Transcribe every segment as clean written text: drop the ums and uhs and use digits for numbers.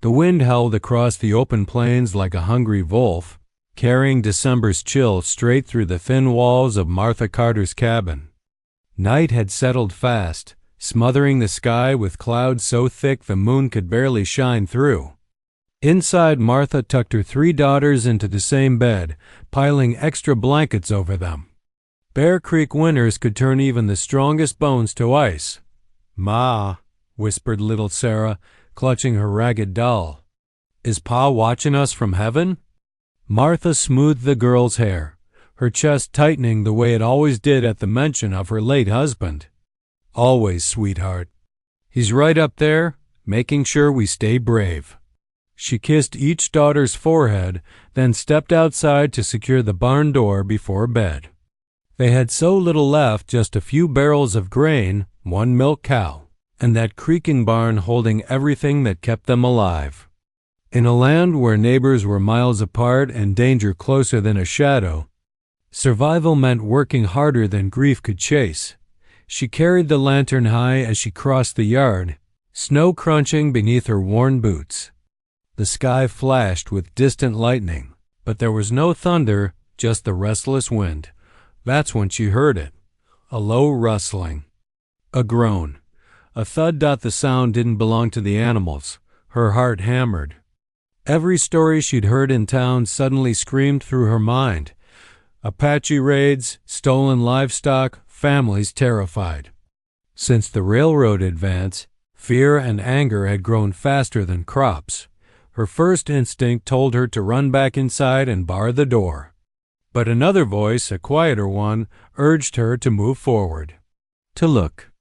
The wind howled across the open plains like a hungry wolf, carrying December's chill straight through the thin walls of Martha Carter's cabin. Night had settled fast, smothering the sky with clouds so thick the moon could barely shine through. Inside, Martha tucked her 3 daughters into the same bed, piling extra blankets over them. Bear Creek winters could turn even the strongest bones to ice. "Ma," whispered little Sarah, clutching her ragged doll. "Is Pa watching us from heaven?" Martha smoothed the girl's hair, her chest tightening the way it always did at the mention of her late husband. "Always, sweetheart. He's right up there, making sure we stay brave." She kissed each daughter's forehead, then stepped outside to secure the barn door before bed. They had so little left, just a few barrels of grain, 1 milk cow, and that creaking barn holding everything that kept them alive. In a land where neighbors were miles apart and danger closer than a shadow, survival meant working harder than grief could chase. She carried the lantern high as she crossed the yard, snow crunching beneath her worn boots. The sky flashed with distant lightning, but there was no thunder, just the restless wind. That's when she heard it. A low rustling. A groan. A thud. The sound didn't belong to the animals. Her heart hammered. Every story she'd heard in town suddenly screamed through her mind. Apache raids, stolen livestock, families terrified. Since the railroad advance, fear and anger had grown faster than crops. Her first instinct told her to run back inside and bar the door. But another voice, a quieter one, urged her to move forward. To look.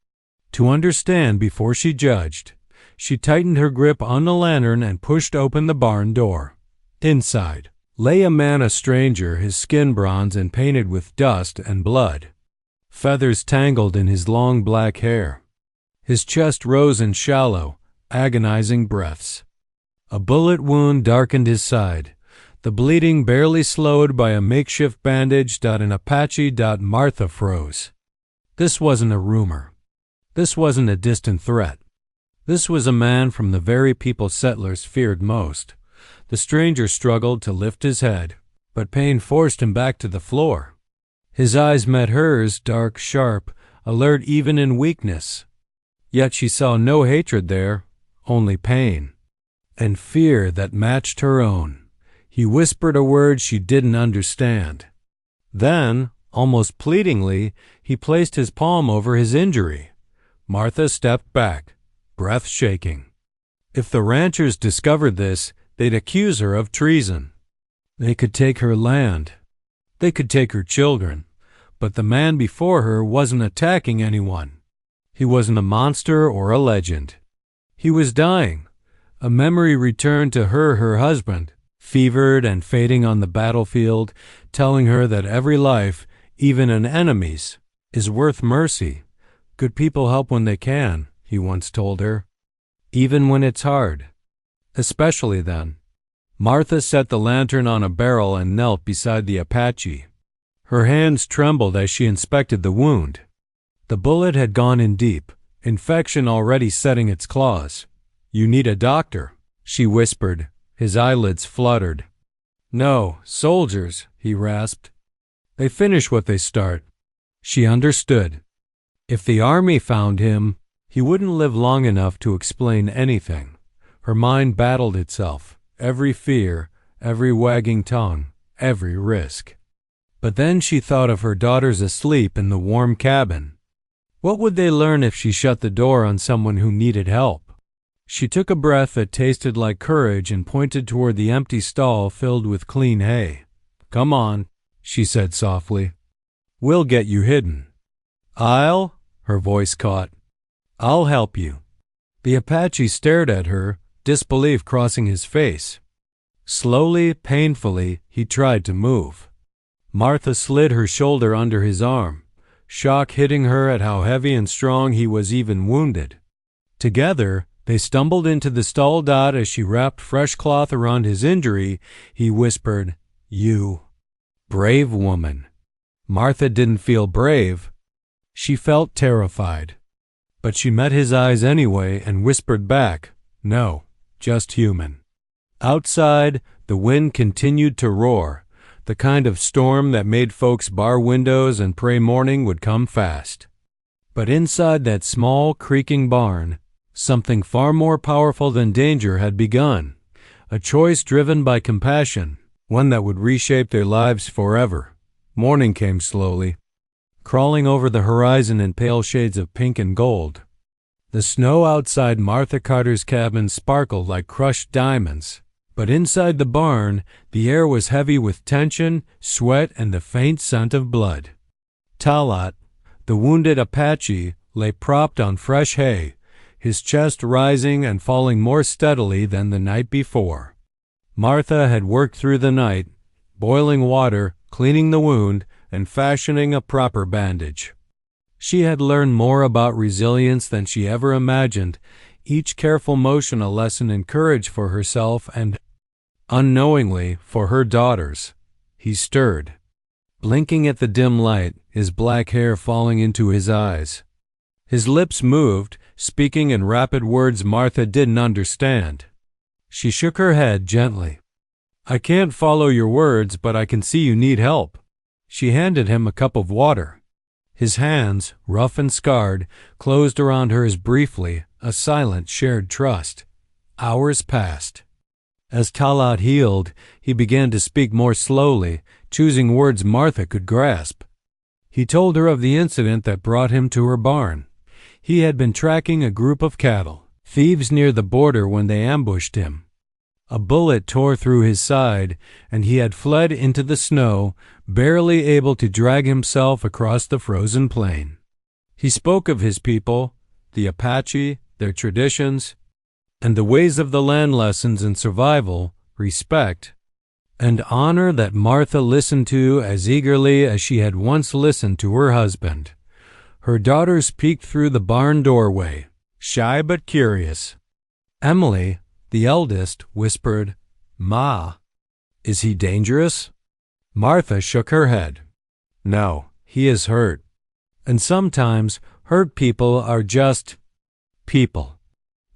To understand before she judged. She tightened her grip on the lantern and pushed open the barn door. Inside lay a man, a stranger, his skin bronze and painted with dust and blood. Feathers tangled in his long black hair. His chest rose in shallow, agonizing breaths. A bullet wound darkened his side, the bleeding barely slowed by a makeshift bandage. An Apache. Martha froze. This wasn't a rumor. This wasn't a distant threat. This was a man from the very people settlers feared most. The stranger struggled to lift his head, but pain forced him back to the floor. His eyes met hers, dark, sharp, alert even in weakness. Yet she saw no hatred there, only pain. And fear that matched her own. He whispered a word she didn't understand. Then, almost pleadingly, he placed his palm over his injury. Martha stepped back, breath shaking. If the ranchers discovered this, they'd accuse her of treason. They could take her land. They could take her children. But the man before her wasn't attacking anyone. He wasn't a monster or a legend. He was dying. A memory returned to her husband, fevered and fading on the battlefield, telling her that every life, even an enemy's, is worth mercy. Good people help when they can, he once told her. Even when it's hard. Especially then. Martha set the lantern on a barrel and knelt beside the Apache. Her hands trembled as she inspected the wound. The bullet had gone in deep, infection already setting its claws. "You need a doctor," she whispered. His eyelids fluttered. "No, soldiers," he rasped. "They finish what they start." She understood. If the army found him, he wouldn't live long enough to explain anything. Her mind battled itself, every fear, every wagging tongue, every risk. But then she thought of her daughters asleep in the warm cabin. What would they learn if she shut the door on someone who needed help? She took a breath that tasted like courage and pointed toward the empty stall filled with clean hay. "Come on," she said softly. "We'll get you hidden." Her voice caught. "I'll help you." The Apache stared at her, disbelief crossing his face. Slowly, painfully, he tried to move. Martha slid her shoulder under his arm, shock hitting her at how heavy and strong he was even wounded. Together, they stumbled into the stall. As she wrapped fresh cloth around his injury, he whispered, "You brave woman." Martha didn't feel brave. She felt terrified. But she met his eyes anyway and whispered back, "No, just human. Outside, the wind continued to roar, the kind of storm that made folks bar windows and pray morning would come fast. But inside that small, creaking barn, something far more powerful than danger had begun, a choice driven by compassion, one that would reshape their lives forever. Morning came slowly, crawling over the horizon in pale shades of pink and gold. The snow outside Martha Carter's cabin sparkled like crushed diamonds, but inside the barn, the air was heavy with tension, sweat, and the faint scent of blood. Talat, the wounded Apache, lay propped on fresh hay, his chest rising and falling more steadily than the night before. Martha had worked through the night, boiling water, cleaning the wound, and fashioning a proper bandage. She had learned more about resilience than she ever imagined, each careful motion a lesson in courage for herself and, unknowingly, for her daughters. He stirred, blinking at the dim light, his black hair falling into his eyes. His lips moved, speaking in rapid words Martha didn't understand. She shook her head gently. "I can't follow your words, but I can see you need help." She handed him a cup of water. His hands, rough and scarred, closed around hers briefly, a silent shared trust. Hours passed. As Talat healed, he began to speak more slowly, choosing words Martha could grasp. He told her of the incident that brought him to her barn. He had been tracking a group of cattle, thieves near the border, when they ambushed him. A bullet tore through his side, and he had fled into the snow, barely able to drag himself across the frozen plain. He spoke of his people, the Apache, their traditions, and the ways of the land, lessons in survival, respect, and honor that Martha listened to as eagerly as she had once listened to her husband. Her daughters peeked through the barn doorway, shy but curious. Emily, the eldest, whispered, "Ma, is he dangerous?" Martha shook her head. "No, he is hurt. And sometimes hurt people are just people."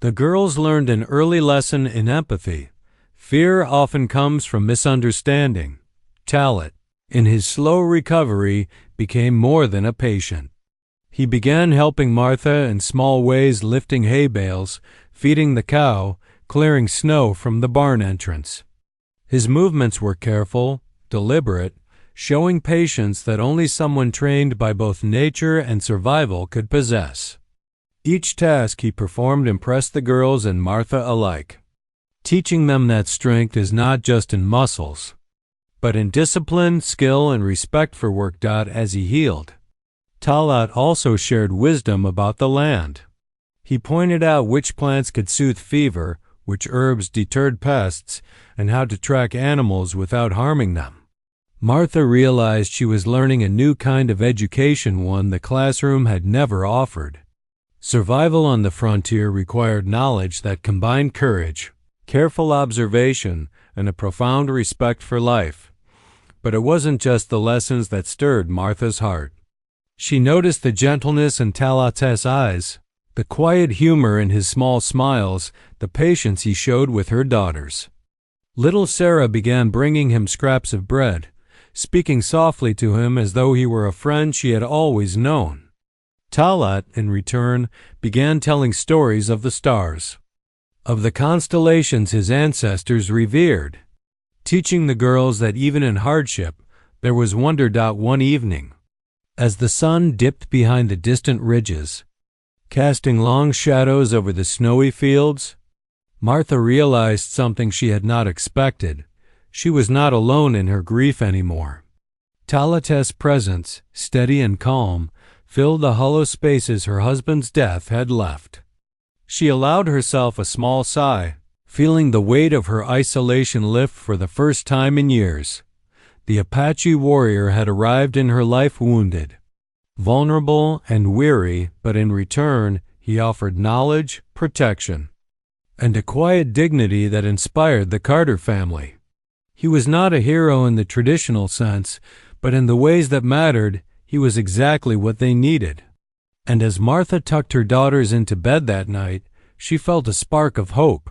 The girls learned an early lesson in empathy. Fear often comes from misunderstanding. Talat, in his slow recovery, became more than a patient. He began helping Martha in small ways, lifting hay bales, feeding the cow, clearing snow from the barn entrance. His movements were careful, deliberate, showing patience that only someone trained by both nature and survival could possess. Each task he performed impressed the girls and Martha alike, teaching them that strength is not just in muscles, but in discipline, skill, and respect for work. As he healed, Talat also shared wisdom about the land. He pointed out which plants could soothe fever, which herbs deterred pests, and how to track animals without harming them. Martha realized she was learning a new kind of education, one the classroom had never offered. Survival on the frontier required knowledge that combined courage, careful observation, and a profound respect for life. But it wasn't just the lessons that stirred Martha's heart. She noticed the gentleness in Talat's eyes, the quiet humor in his small smiles, the patience he showed with her daughters. Little Sarah began bringing him scraps of bread, speaking softly to him as though he were a friend she had always known. Talat, in return, began telling stories of the stars, of the constellations his ancestors revered, teaching the girls that even in hardship there was wonder. One evening, as the sun dipped behind the distant ridges, casting long shadows over the snowy fields, Martha realized something she had not expected. She was not alone in her grief anymore. Talat's presence, steady and calm, filled the hollow spaces her husband's death had left. She allowed herself a small sigh, feeling the weight of her isolation lift for the first time in years. The Apache warrior had arrived in her life wounded, vulnerable and weary, but in return he offered knowledge, protection, and a quiet dignity that inspired the Carter family. He was not a hero in the traditional sense, but in the ways that mattered, he was exactly what they needed. And as Martha tucked her daughters into bed that night, she felt a spark of hope.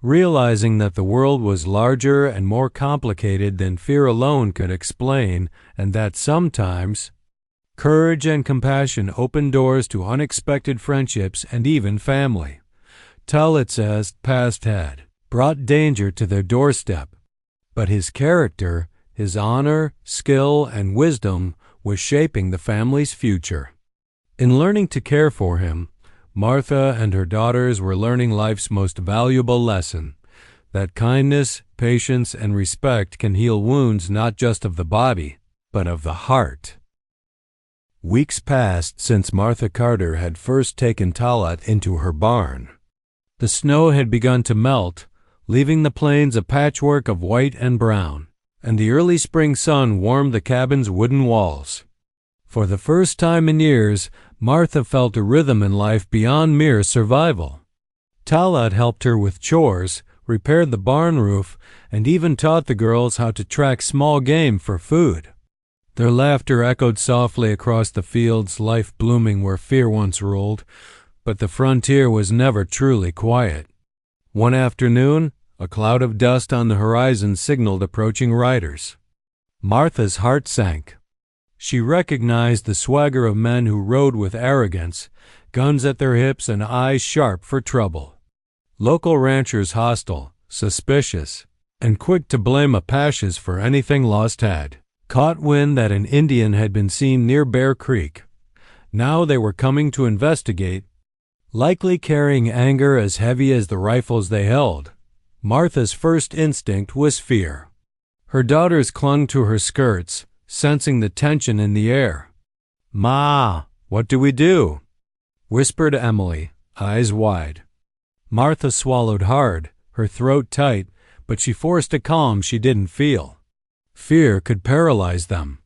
Realizing that the world was larger and more complicated than fear alone could explain, and that sometimes courage and compassion open doors to unexpected friendships and even family. Talitsa's past had brought danger to their doorstep, but his character, his honor, skill, and wisdom was shaping the family's future. In learning to care for him, Martha and her daughters were learning life's most valuable lesson, that kindness, patience, and respect can heal wounds not just of the body, but of the heart. Weeks passed since Martha Carter had first taken Talat into her barn. The snow had begun to melt, leaving the plains a patchwork of white and brown, and the early spring sun warmed the cabin's wooden walls. For the first time in years, Martha felt a rhythm in life beyond mere survival. Talat helped her with chores, repaired the barn roof, and even taught the girls how to track small game for food. Their laughter echoed softly across the fields, life blooming where fear once ruled, but the frontier was never truly quiet. One afternoon, a cloud of dust on the horizon signaled approaching riders. Martha's heart sank. She recognized the swagger of men who rode with arrogance, guns at their hips and eyes sharp for trouble. Local ranchers hostile, suspicious, and quick to blame Apaches for anything lost had caught wind that an Indian had been seen near Bear Creek. Now they were coming to investigate, likely carrying anger as heavy as the rifles they held. Martha's first instinct was fear. Her daughters clung to her skirts, sensing the tension in the air. "Ma, what do we do?" whispered Emily, eyes wide. Martha swallowed hard, her throat tight, but she forced a calm she didn't feel. Fear could paralyze them.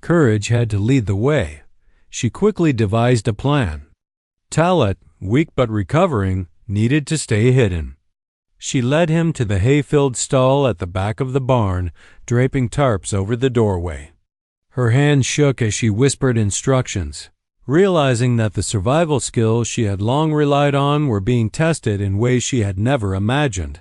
Courage had to lead the way. She quickly devised a plan. Talat, weak but recovering, needed to stay hidden. She led him to the hay-filled stall at the back of the barn, draping tarps over the doorway. Her hand shook as she whispered instructions, realizing that the survival skills she had long relied on were being tested in ways she had never imagined.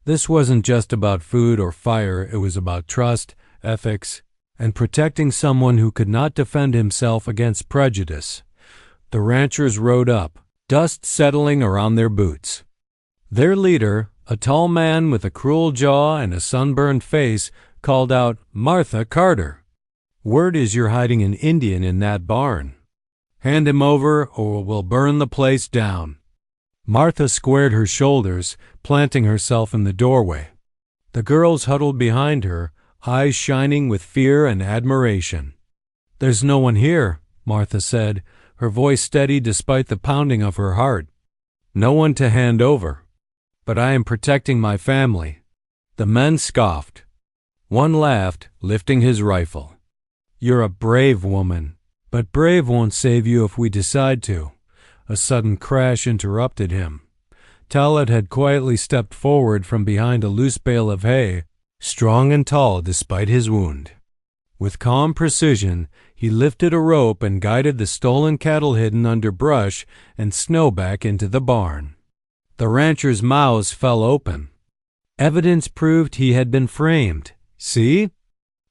This wasn't just about food or fire, it was about trust, ethics, and protecting someone who could not defend himself against prejudice. The ranchers rode up, dust settling around their boots. Their leader, a tall man with a cruel jaw and a sunburned face, called out, "Martha Carter. Word is you're hiding an Indian in that barn. Hand him over or we'll burn the place down." Martha squared her shoulders, planting herself in the doorway. The girls huddled behind her, eyes shining with fear and admiration. "There's no one here," Martha said, her voice steady despite the pounding of her heart. "No one to hand over. But I am protecting my family." The men scoffed. One laughed, lifting his rifle. "You're a brave woman, but brave won't save you if we decide to." A sudden crash interrupted him. Talat had quietly stepped forward from behind a loose bale of hay, strong and tall despite his wound. With calm precision, he lifted a rope and guided the stolen cattle hidden under brush and snow back into the barn. The ranchers' mouths fell open. Evidence proved he had been framed. "See?"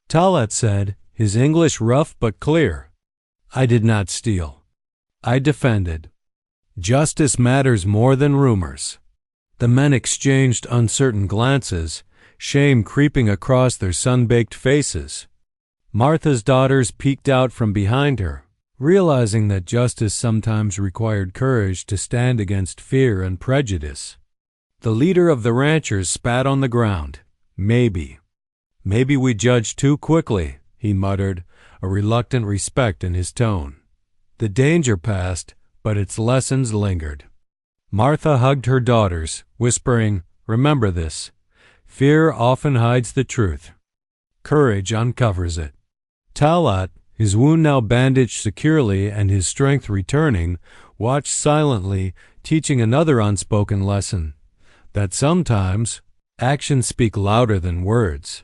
Talat said, his English rough but clear. "I did not steal. I defended. Justice matters more than rumors." The men exchanged uncertain glances, shame creeping across their sun-baked faces. Martha's daughters peeked out from behind her, realizing that justice sometimes required courage to stand against fear and prejudice. The leader of the ranchers spat on the ground. "Maybe we judged too quickly," he muttered, a reluctant respect in his tone. The danger passed, but its lessons lingered. Martha hugged her daughters, whispering, "Remember this. Fear often hides the truth. Courage uncovers it." Talat, his wound now bandaged securely and his strength returning, watched silently, teaching another unspoken lesson, that sometimes actions speak louder than words.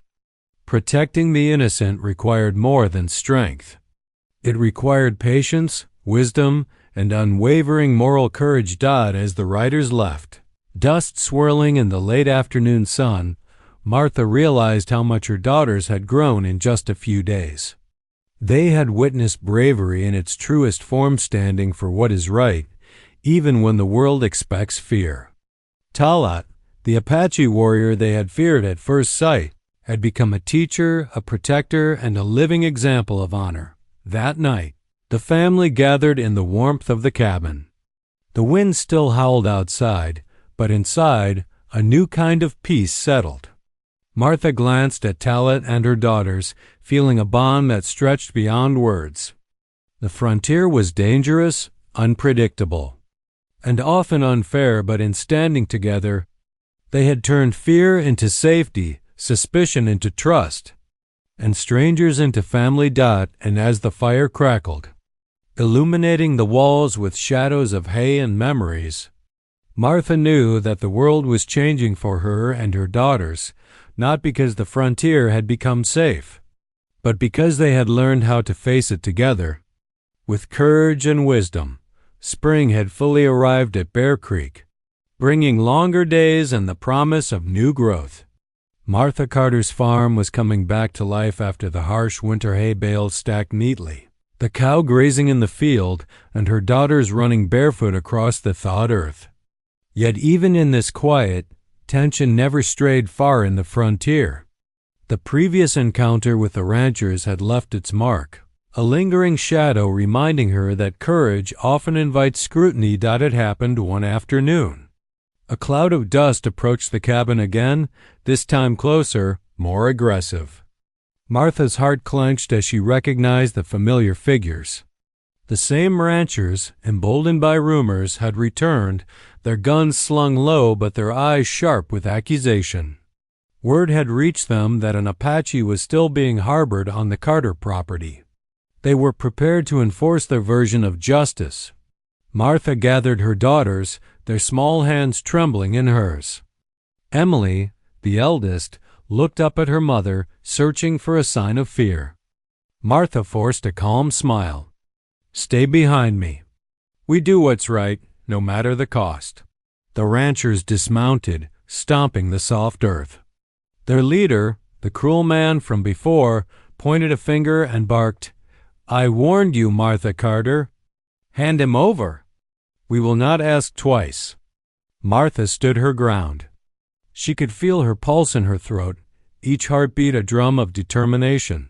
Protecting the innocent required more than strength. It required patience, wisdom, and unwavering moral courage. As the riders left, Dust swirling in the late afternoon sun, Martha realized how much her daughters had grown in just a few days. They had witnessed bravery in its truest form, standing for what is right, even when the world expects fear. Talat, the Apache warrior they had feared at first sight, had become a teacher, a protector, and a living example of honor. That night, the family gathered in the warmth of the cabin. The wind still howled outside, but inside, a new kind of peace settled. Martha glanced at Talat and her daughters, feeling a bond that stretched beyond words. The frontier was dangerous, unpredictable, and often unfair, but in standing together, they had turned fear into safety, suspicion into trust, and strangers into family. And as the fire crackled, illuminating the walls with shadows of hay and memories, Martha knew that the world was changing for her and her daughters, not because the frontier had become safe, but because they had learned how to face it together. With courage and wisdom, spring had fully arrived at Bear Creek, bringing longer days and the promise of new growth. Martha Carter's farm was coming back to life after the harsh winter hay bales stacked neatly, the cow grazing in the field, and her daughters running barefoot across the thawed earth. Yet even in this quiet, tension never strayed far in the frontier. The previous encounter with the ranchers had left its mark, a lingering shadow reminding her that courage often invites scrutiny. It happened one afternoon. A cloud of dust approached the cabin again, this time closer, more aggressive. Martha's heart clenched as she recognized the familiar figures. The same ranchers, emboldened by rumors, had returned, their guns slung low but their eyes sharp with accusation. Word had reached them that an Apache was still being harbored on the Carter property. They were prepared to enforce their version of justice. Martha gathered her daughters, their small hands trembling in hers. Emily, the eldest, looked up at her mother, searching for a sign of fear. Martha forced a calm smile. "Stay behind me. We do what's right, no matter the cost." The ranchers dismounted, stomping the soft earth. Their leader, the cruel man from before, pointed a finger and barked, "I warned you, Martha Carter. Hand him over. We will not ask twice." Martha stood her ground. She could feel her pulse in her throat, each heartbeat a drum of determination.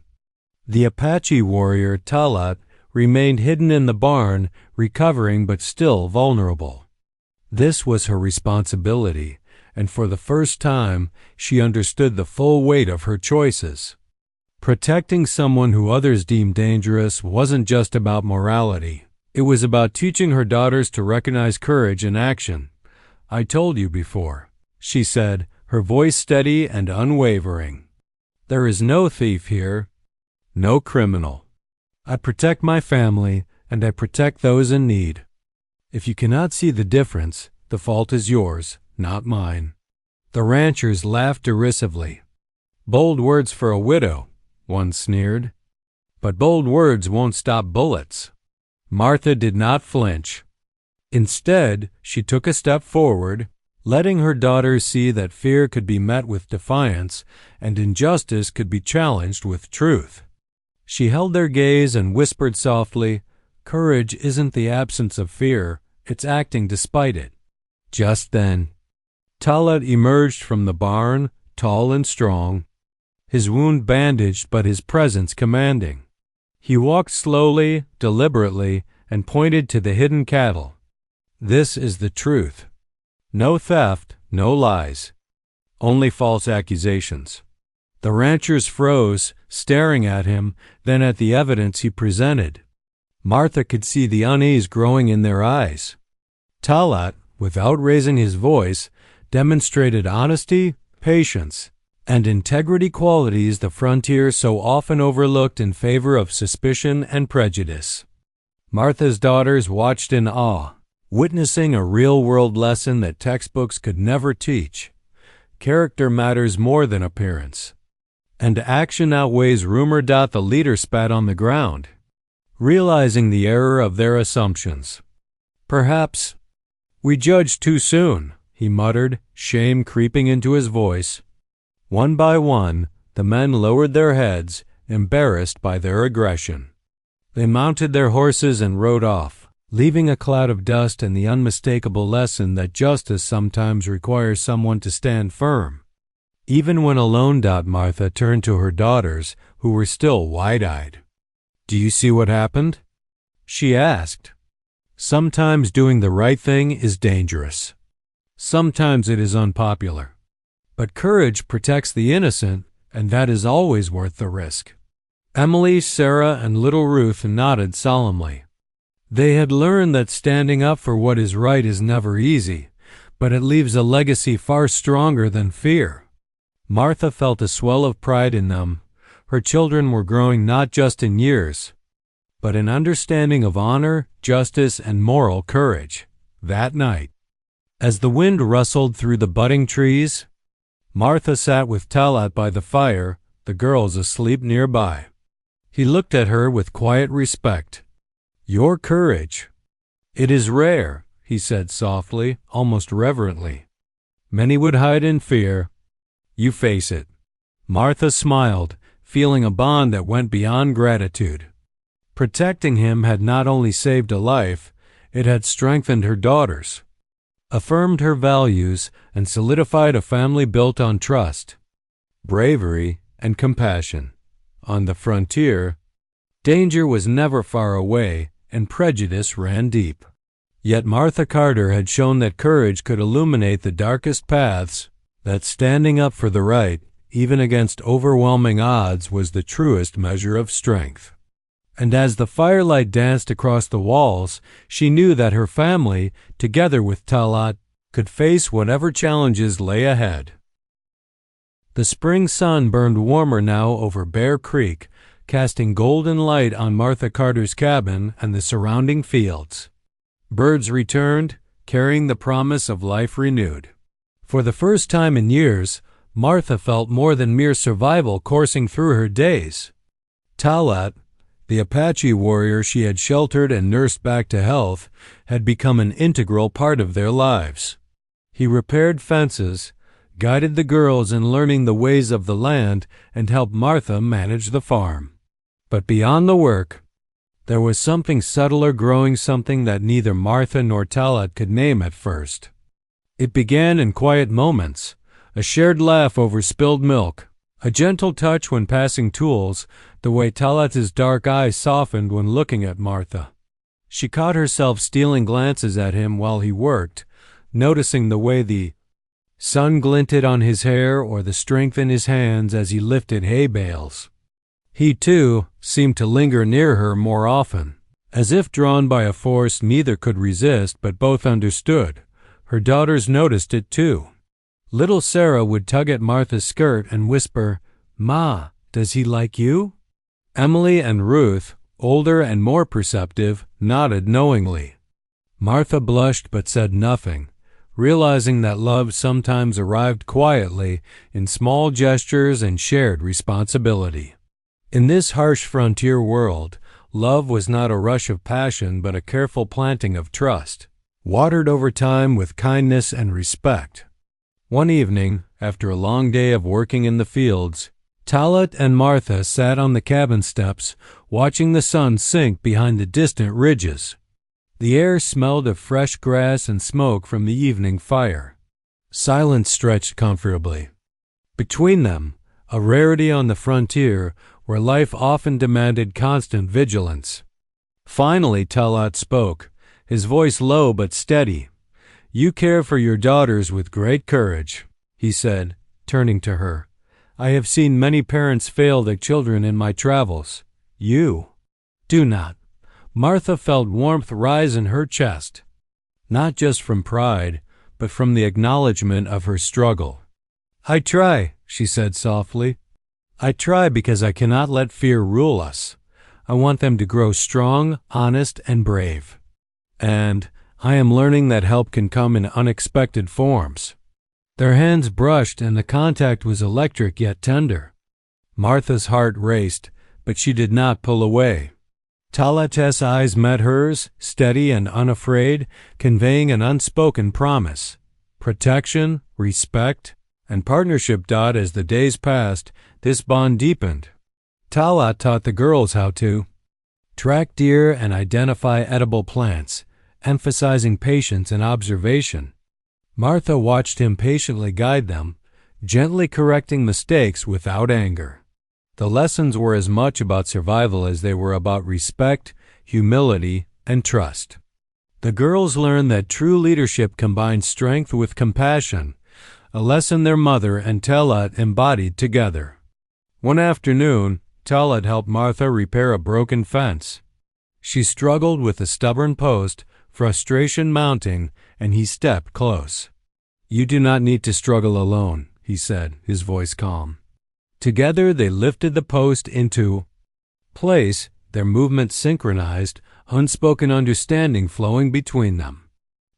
The Apache warrior, Talat, remained hidden in the barn, recovering but still vulnerable. This was her responsibility, and for the first time she understood the full weight of her choices. Protecting someone who others deemed dangerous wasn't just about morality. It was about teaching her daughters to recognize courage in action. "I told you before," she said, her voice steady and unwavering. "There is no thief here, no criminal. I protect my family, and I protect those in need. If you cannot see the difference, the fault is yours, not mine." The ranchers laughed derisively. "Bold words for a widow," one sneered. "But bold words won't stop bullets." Martha did not flinch. Instead, she took a step forward, letting her daughters see that fear could be met with defiance and injustice could be challenged with truth. She held their gaze and whispered softly, "Courage isn't the absence of fear, it's acting despite it." Just then, Talat emerged from the barn, tall and strong, his wound bandaged but his presence commanding. He walked slowly, deliberately, and pointed to the hidden cattle. "This is the truth. No theft, no lies, only false accusations." The ranchers froze, staring at him, then at the evidence he presented. Martha could see the unease growing in their eyes. Talat, without raising his voice, demonstrated honesty, patience, and integrity, qualities the frontier so often overlooked in favor of suspicion and prejudice. Martha's daughters watched in awe, witnessing a real-world lesson that textbooks could never teach. Character matters more than appearance, and action outweighs rumor. The leader spat on the ground, realizing the error of their assumptions. "Perhaps we judged too soon," he muttered, shame creeping into his voice. One by one, the men lowered their heads, embarrassed by their aggression. They mounted their horses and rode off, leaving a cloud of dust and the unmistakable lesson that justice sometimes requires someone to stand firm. Even when alone, Martha turned to her daughters, who were still wide-eyed. "Do you see what happened?" she asked. "Sometimes doing the right thing is dangerous. Sometimes it is unpopular. But courage protects the innocent, and that is always worth the risk." Emily, Sarah, and little Ruth nodded solemnly. They had learned that standing up for what is right is never easy, but it leaves a legacy far stronger than fear. Martha felt a swell of pride in them. Her children were growing not just in years, but in understanding of honor, justice, and moral courage. That night, as the wind rustled through the budding trees, Martha sat with Talat by the fire, the girls asleep nearby. He looked at her with quiet respect. "Your courage. It is rare," he said softly, almost reverently. "Many would hide in fear. You face it." Martha smiled, feeling a bond that went beyond gratitude. Protecting him had not only saved a life, it had strengthened her daughters, affirmed her values, and solidified a family built on trust, bravery, and compassion. On the frontier, danger was never far away, and prejudice ran deep. Yet Martha Carter had shown that courage could illuminate the darkest paths, that standing up for the right, even against overwhelming odds, was the truest measure of strength. And as the firelight danced across the walls, she knew that her family, together with Talat, could face whatever challenges lay ahead. The spring sun burned warmer now over Bear Creek, casting golden light on Martha Carter's cabin and the surrounding fields. Birds returned, carrying the promise of life renewed. For the first time in years, Martha felt more than mere survival coursing through her days. Talat, the Apache warrior she had sheltered and nursed back to health, had become an integral part of their lives. He repaired fences, guided the girls in learning the ways of the land, and helped Martha manage the farm. But beyond the work, there was something subtler growing, something that neither Martha nor Talat could name at first. It began in quiet moments, a shared laugh over spilled milk, a gentle touch when passing tools, the way Talat's dark eyes softened when looking at Martha. She caught herself stealing glances at him while he worked, noticing the way the sun glinted on his hair or the strength in his hands as he lifted hay bales. He, too, seemed to linger near her more often, as if drawn by a force neither could resist but both understood. Her daughters noticed it, too. Little Sarah would tug at Martha's skirt and whisper, "Ma, does he like you?" Emily and Ruth, older and more perceptive, nodded knowingly. Martha blushed but said nothing, realizing that love sometimes arrived quietly in small gestures and shared responsibility. In this harsh frontier world, love was not a rush of passion but a careful planting of trust, watered over time with kindness and respect. One evening, after a long day of working in the fields, Talat and Martha sat on the cabin steps, watching the sun sink behind the distant ridges. The air smelled of fresh grass and smoke from the evening fire. Silence stretched comfortably. Between them, a rarity on the frontier, where life often demanded constant vigilance. Finally, Talat spoke, his voice low but steady. "You care for your daughters with great courage," he said, turning to her. "I have seen many parents fail their children in my travels. You do not." Martha felt warmth rise in her chest, not just from pride, but from the acknowledgement of her struggle. "I try," she said softly. "I try because I cannot let fear rule us. I want them to grow strong, honest, and brave. And I am learning that help can come in unexpected forms." Their hands brushed and the contact was electric yet tender. Martha's heart raced, but she did not pull away. Talat's eyes met hers, steady and unafraid, conveying an unspoken promise. protection, respect, and partnership. As the days passed, this bond deepened. Talat taught the girls how to track deer and identify edible plants, emphasizing patience and observation. Martha watched him patiently guide them, gently correcting mistakes without anger. The lessons were as much about survival as they were about respect, humility, and trust. The girls learned that true leadership combines strength with compassion, a lesson their mother and Talat embodied together. One afternoon, Talat helped Martha repair a broken fence. She struggled with a stubborn post, frustration mounting, and he stepped close. "You do not need to struggle alone," he said, his voice calm. Together they lifted the post into place, their movements synchronized, unspoken understanding flowing between them.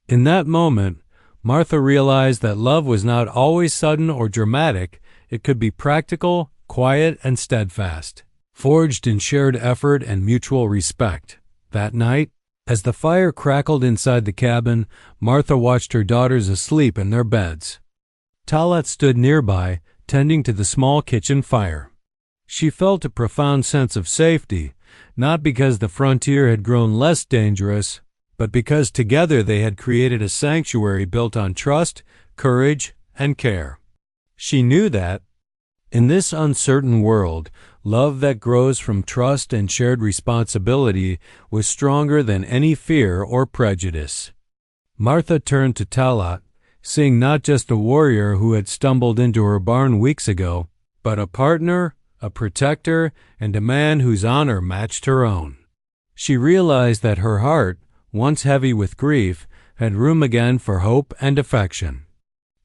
In that moment, Martha realized that love was not always sudden or dramatic. It could be practical, quiet, and steadfast, forged in shared effort and mutual respect. That night, as the fire crackled inside the cabin, Martha watched her daughters asleep in their beds. Talat stood nearby, tending to the small kitchen fire. She felt a profound sense of safety, not because the frontier had grown less dangerous, but because together they had created a sanctuary built on trust, courage, and care. She knew that, in this uncertain world, love that grows from trust and shared responsibility was stronger than any fear or prejudice. Martha turned to Talat, seeing not just a warrior who had stumbled into her barn weeks ago, but a partner, a protector, and a man whose honor matched her own. She realized that her heart, once heavy with grief, had room again for hope and affection.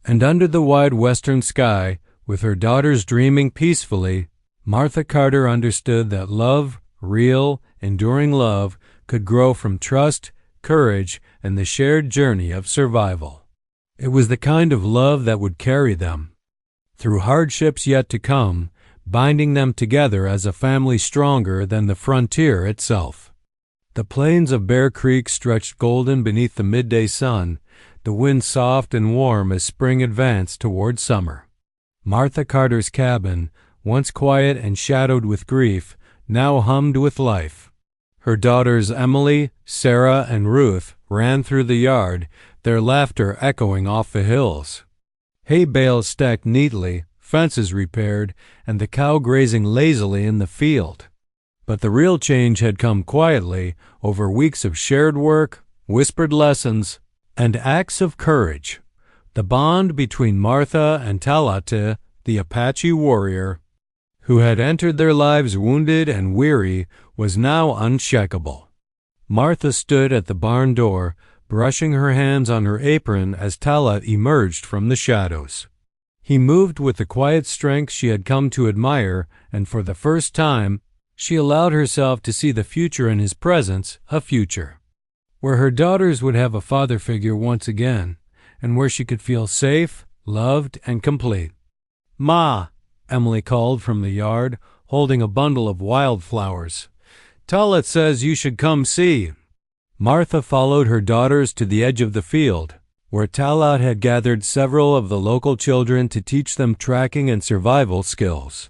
And under the wide western sky, with her daughters dreaming peacefully, Martha Carter understood that love, real, enduring love, could grow from trust, courage, and the shared journey of survival. It was the kind of love that would carry them through hardships yet to come, binding them together as a family stronger than the frontier itself. The plains of Bear Creek stretched golden beneath the midday sun, the wind soft and warm as spring advanced toward summer. Martha Carter's cabin, once quiet and shadowed with grief, now hummed with life. Her daughters Emily, Sarah, and Ruth ran through the yard, their laughter echoing off the hills. Hay bales stacked neatly, fences repaired, and the cow grazing lazily in the field. But the real change had come quietly over weeks of shared work, whispered lessons, and acts of courage. The bond between Martha and Talat, the Apache warrior, who had entered their lives wounded and weary, was now unshakable. Martha stood at the barn door, brushing her hands on her apron as Talat emerged from the shadows. He moved with the quiet strength she had come to admire, and for the first time, she allowed herself to see the future in his presence, a future where her daughters would have a father figure once again, and where she could feel safe, loved, and complete. "Ma," Emily called from the yard, holding a bundle of wildflowers. "Talat says you should come see." Martha followed her daughters to the edge of the field, where Talat had gathered several of the local children to teach them tracking and survival skills.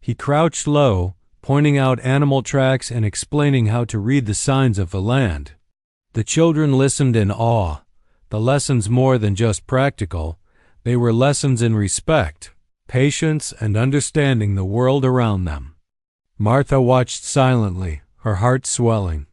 He crouched low, pointing out animal tracks and explaining how to read the signs of the land. The children listened in awe. The lessons more than just practical, they were lessons in respect, patience, and understanding the world around them. Martha watched silently, her heart swelling.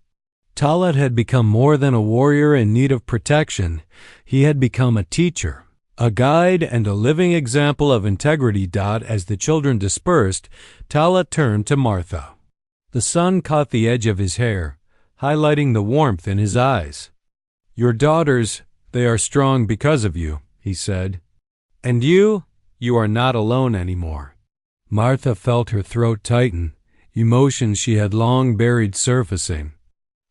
Talat had become more than a warrior in need of protection. He had become a teacher, a guide, and a living example of integrity. As the children dispersed, Talat turned to Martha. The sun caught the edge of his hair, highlighting the warmth in his eyes. "Your daughters, they are strong because of you," he said. "And you are not alone anymore." Martha felt her throat tighten, emotions she had long buried surfacing.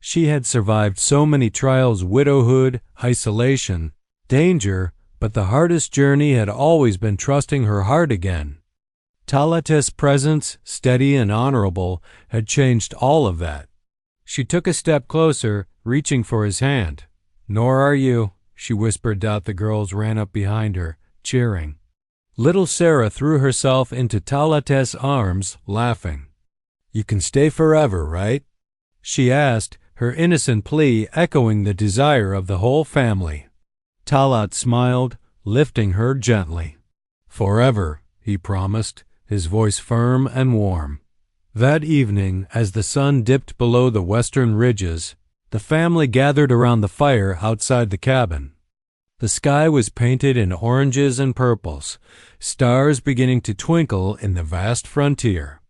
She had survived so many trials: widowhood, isolation, danger, but the hardest journey had always been trusting her heart again. Talat's presence, steady and honorable, had changed all of that. She took a step closer, reaching for his hand. "Nor are you," she whispered. The girls ran up behind her, cheering. Little Sarah threw herself into Talat's arms, laughing. "You can stay forever, right?" she asked, her innocent plea echoing the desire of the whole family. Talat smiled, lifting her gently. "Forever," he promised, his voice firm and warm. That evening, as the sun dipped below the western ridges, the family gathered around the fire outside the cabin. The sky was painted in oranges and purples, stars beginning to twinkle in the vast frontier.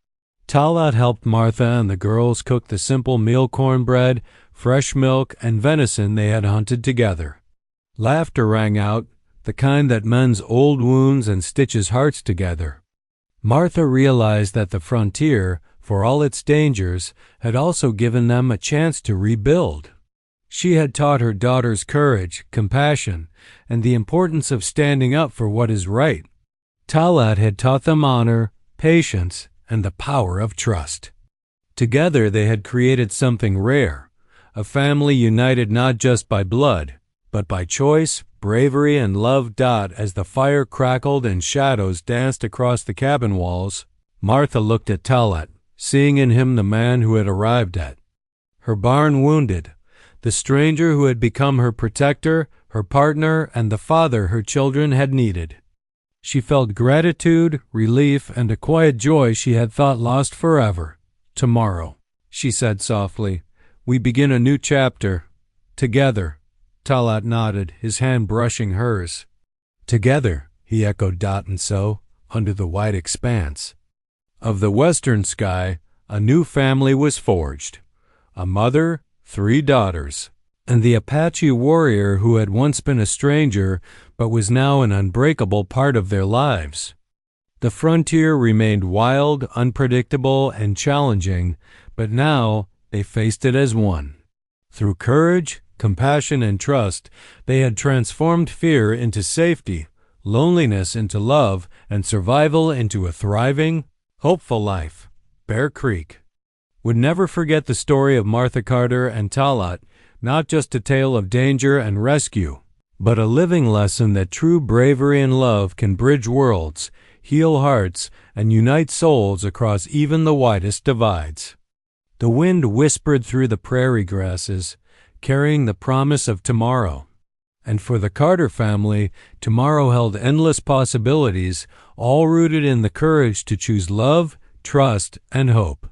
Talat helped Martha and the girls cook the simple meal cornbread, fresh milk, and venison they had hunted together. Laughter rang out, the kind that mends old wounds and stitches hearts together. Martha realized that the frontier, for all its dangers, had also given them a chance to rebuild. She had taught her daughters courage, compassion, and the importance of standing up for what is right. Talat had taught them honor, patience, and the power of trust. Together they had created something rare, a family united not just by blood, but by choice, bravery, and love. As the fire crackled and shadows danced across the cabin walls, Martha looked at Talat, seeing in him the man who had arrived at her barn wounded, the stranger who had become her protector, her partner, and the father her children had needed. She felt gratitude, relief, and a quiet joy she had thought lost forever. "Tomorrow," she said softly, "we begin a new chapter. Together." Talat nodded, his hand brushing hers. "Together," he echoed. And so, under the wide expanse of the western sky, a new family was forged. A mother, 3 daughters, and the Apache warrior who had once been a stranger but was now an unbreakable part of their lives. The frontier remained wild, unpredictable, and challenging, but now they faced it as one. Through courage, compassion, and trust, they had transformed fear into safety, loneliness into love, and survival into a thriving, hopeful life. Bear Creek would never forget the story of Martha Carter and Talat, not just a tale of danger and rescue, but a living lesson that true bravery and love can bridge worlds, heal hearts, and unite souls across even the widest divides. The wind whispered through the prairie grasses, carrying the promise of tomorrow. And for the Carter family, tomorrow held endless possibilities, all rooted in the courage to choose love, trust, and hope.